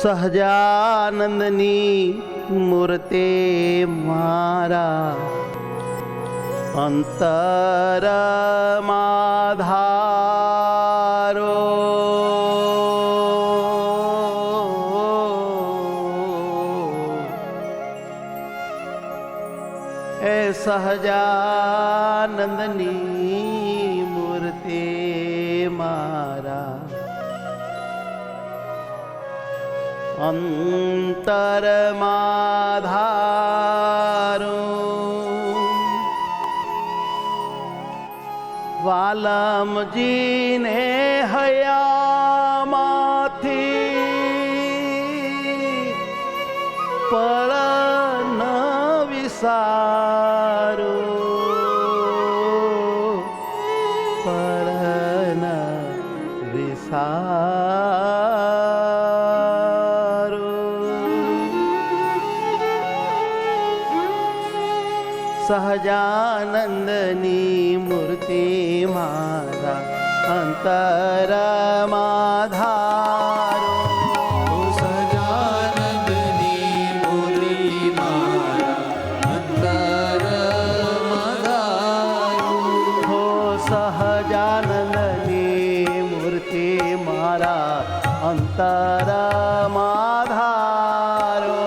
સહજાનંદની મૂર્તે મારા અંતરમાં ધારો. એ સહજાનંદની મૂર્તે મારા અંતરમાં ધારો. વાલમજીને હયામાંથી પર ન વિસારો. પર ન વિસારો. સહજાનંદની મૂર્તિ મારા અંતરમાં ધારો. સહજાનંદની મૂર્તિ મારા અંતરમાં ધારો. હો સહજાનંદની મૂર્તિ મારા અંતરમાં ધારો.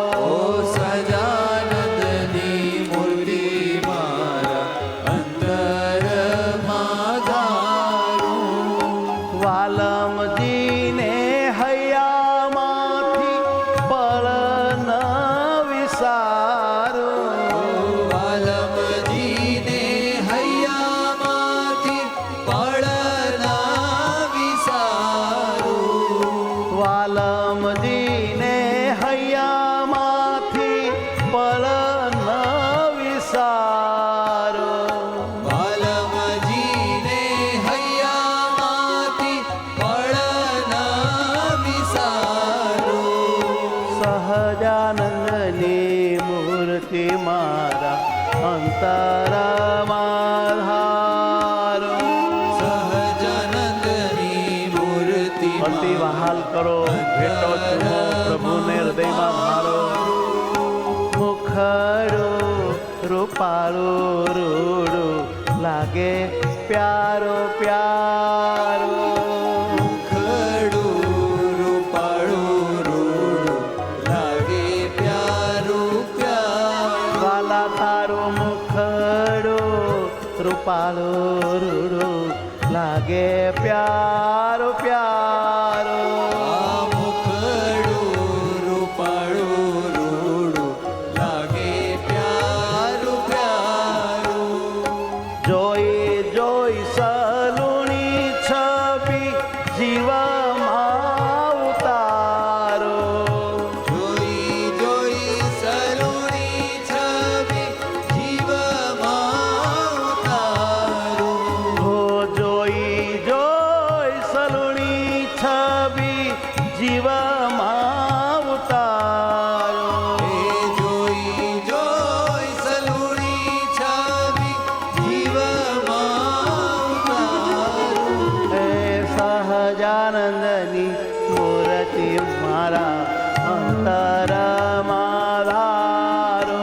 વાલમજીને હૈયામાંથી પળ ન વિસારો. વાલમજીને હૈયામાંથી પળ ન વિસારો. વાલમજીને હૈયામાંથી પળ ન વિસારો. વાલમજીને હૈયામાંથી પળ ન વિસારો. સહજાનંદની મૂર્તિ મારા અંતરમાં ધારો. સહજાનંદની મૂર્તિ અતિ વહાલ કરો, ભેટો ચૂમો, પ્રભુને હૃદયમાં ધારો. મુખડો રૂપાળો રૂડો લાગે પ્યારો પ્યારો. ખડું રૂપાળું રૂડું લાગે પ્યારું પ્યારું. વાલા તારો મુખડો રૂપાળો રૂડો લાગે પ્યારો પ્યારો. આ મુખડું રૂપાળું રૂડું લાગે પ્યારું પ્યારું. જોઈ જોઈ સલુણી છબી જીવમાં ઉતારો. જોઈ જોઈ સલુણી છબી જીવમાં ઉતારો. હો જોઈ જોઈ સલુણી છબી જીવમાં ઉતારો. એ જોઈ જોઈ સલુણી છબી જીવમાં ઉતારો. હે સહજાનંદની મૂર્તિ મારા અંતરમાં ધારો.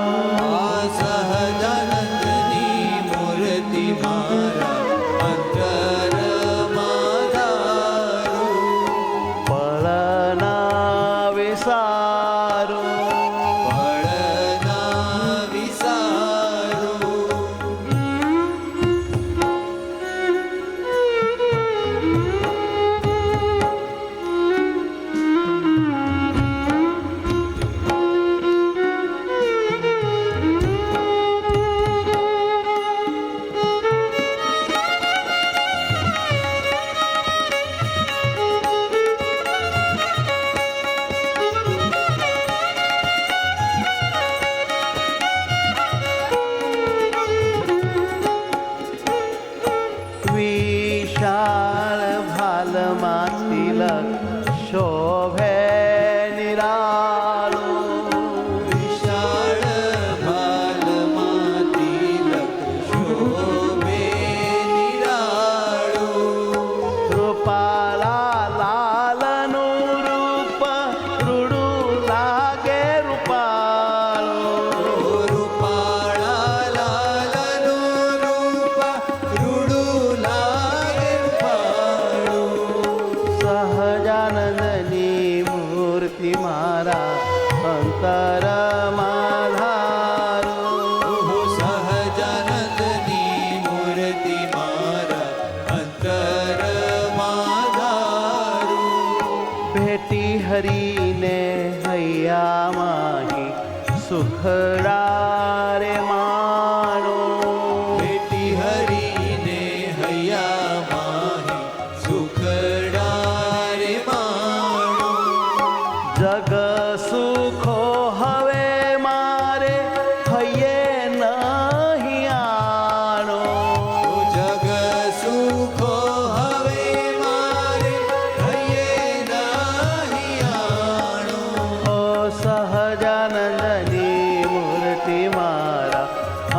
આ સહજાનંદની મૂર્તિ મારા અંતરમાં ધારો. પળ ન વિસારો. પળ ન વિસારો. મૂર્તિ મારા અંતરમાં ધારો. સહજાનંદની મૂર્તિ મારા અંતરમાં ધારું. ભેટી હરીને હૈયા માહી સુખડા રે માણો. ભેટી હરીને હૈયા માહી સુખડા રે માણો. જગ સુખો હવે મારે હૈયે નહીં આણો. જગ સુખો હવે મારે હૈયે નહીં આણો. ઓ સહજાનંદની મૂર્તિ મારા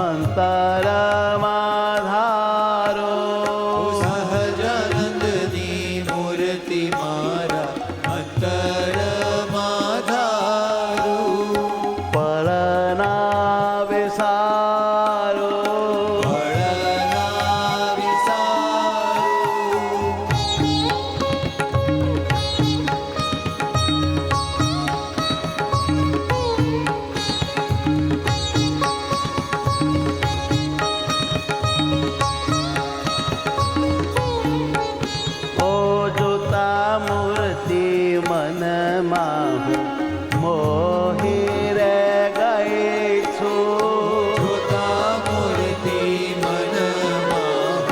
અંતરમાં ધારો. સહજાનંદની મૂર્તિ મારા અંતરમાં ધારું. પરણાવે સારો. ભળના વિસારું. ઓ જોતા મૂર્તિ મનમાં હું મોહી રે ગઈ છું. જોતા મૂર્તિ મનમાં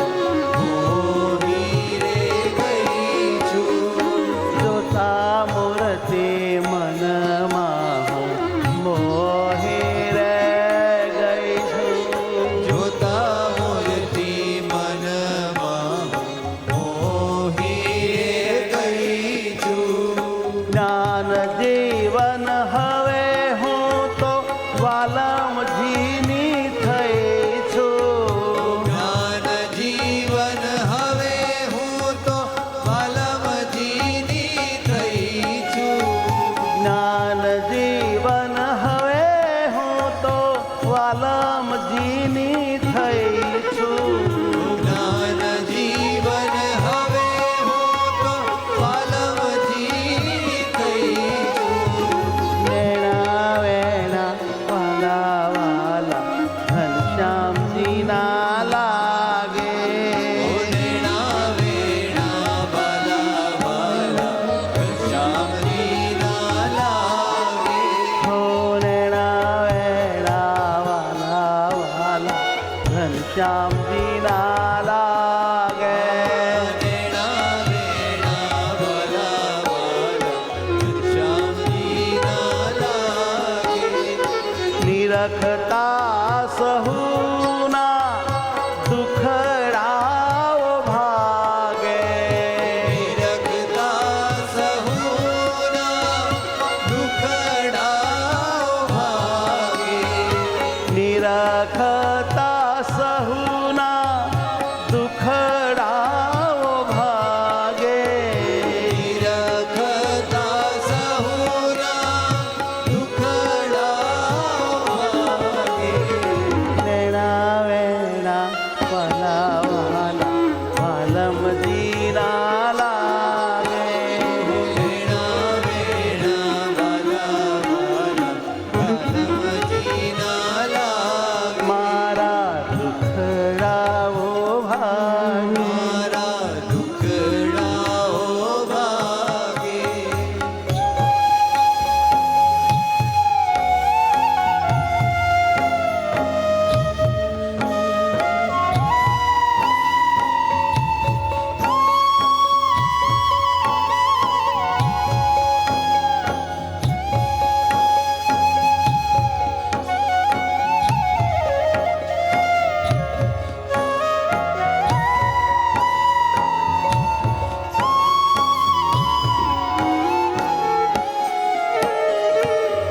મોહી રે ગઈ છું. જોતા મૂર્તિ મનમાં હું મોહી રે ગઈ છું. જોતા મૂર્તિ મનમાં મોહી રે ગઈ છું. જ્ઞાન જીવન હવે હું તો વાલમજીની થઈ છું. જ્ઞાન જીવન હવે હું તો વાલમજીની થઈ છું. જ્ઞાન જીવન હવે હું તો વાલમજીની થઈ છું. જ્ઞાન જીવન હવે હું તો વાલમજીની થઈ છું. વેણા વેણા વાલા વાલા ઘનશ્યામજીના લાગે. ઓનેણા વેણા વાલા વાલા ઘનશ્યામજીના લાગે. હો વેણા વેણા વાલા વાલા ઘનશ્યામજીના લાગે. ઓનેણા વેણા વાલા વાલા ઘનશ્યામજીના લાગે. નિરખતા સહુના દુખડાઓ ભાગે. નિરખતા સહુના દુખડાઓ ભાગે. નિરખતા સહુના દુખડાઓ ભાગે. નિરખતા સહુના દુખડાઓ ભાગે. વેણા વેણા વાલા વાલા વાલમજીના લાગે. વેણા વેણા વાલા વાલા વાલમજીના લાગે. મારા દુખડાઓ ભાગે. મારા દુખડાઓ ભાગે.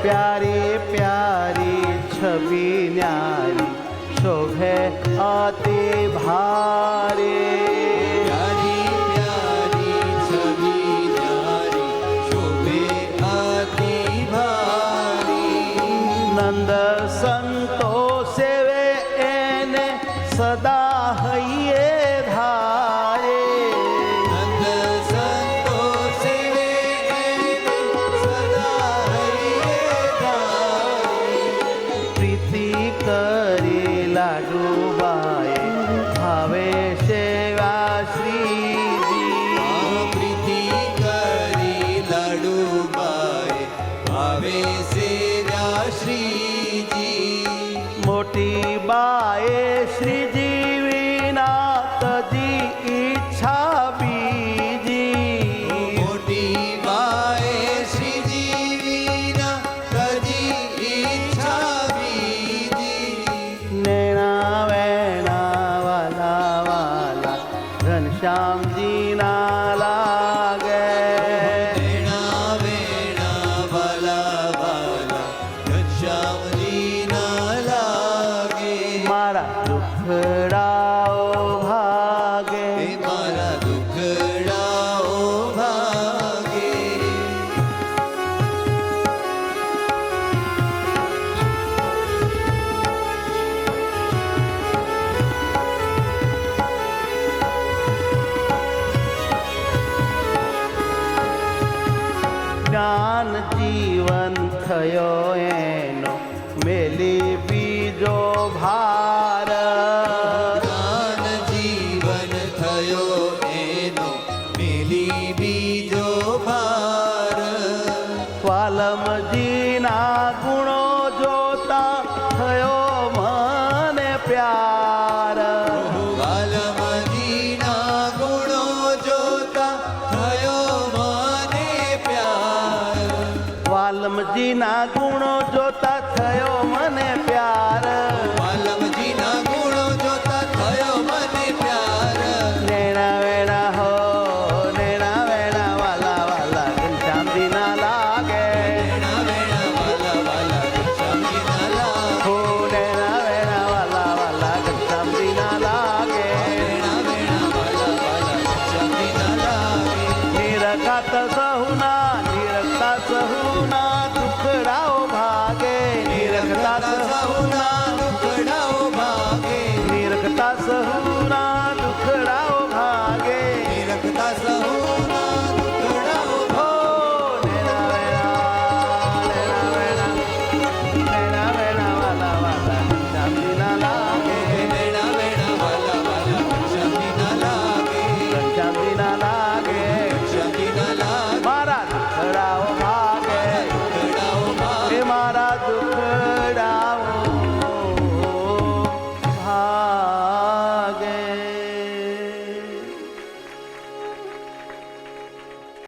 પ્યારી પ્યારી છબી ન્યારી શોભે અતિ ભારે. પ્યારી પ્યારી છબી ન્યારી શોભે અતિ ભારી. નંદ સંતો સેવે એને સદા હૈયે ધારે. નંદ સંતો સેવે એને સદા વાલા વાલા ઘનશ્યામજી ના લાગે મારા દુખડાઓ ભાગે હે મારા દુખડાઓ ભાગે જ્ઞાન જીવન થયો એનો મેલી બીજો ભાર જ્ઞાન જીવન થયો એનો મેલી બીજો ભાર વાલમજીના ગુણો જોતા થયો મને પ્યાર વાલમજીના ગુણો જોતા થયો મને પ્યાર વાલમજીના ગુણો જોતા થયો મને પ્યાર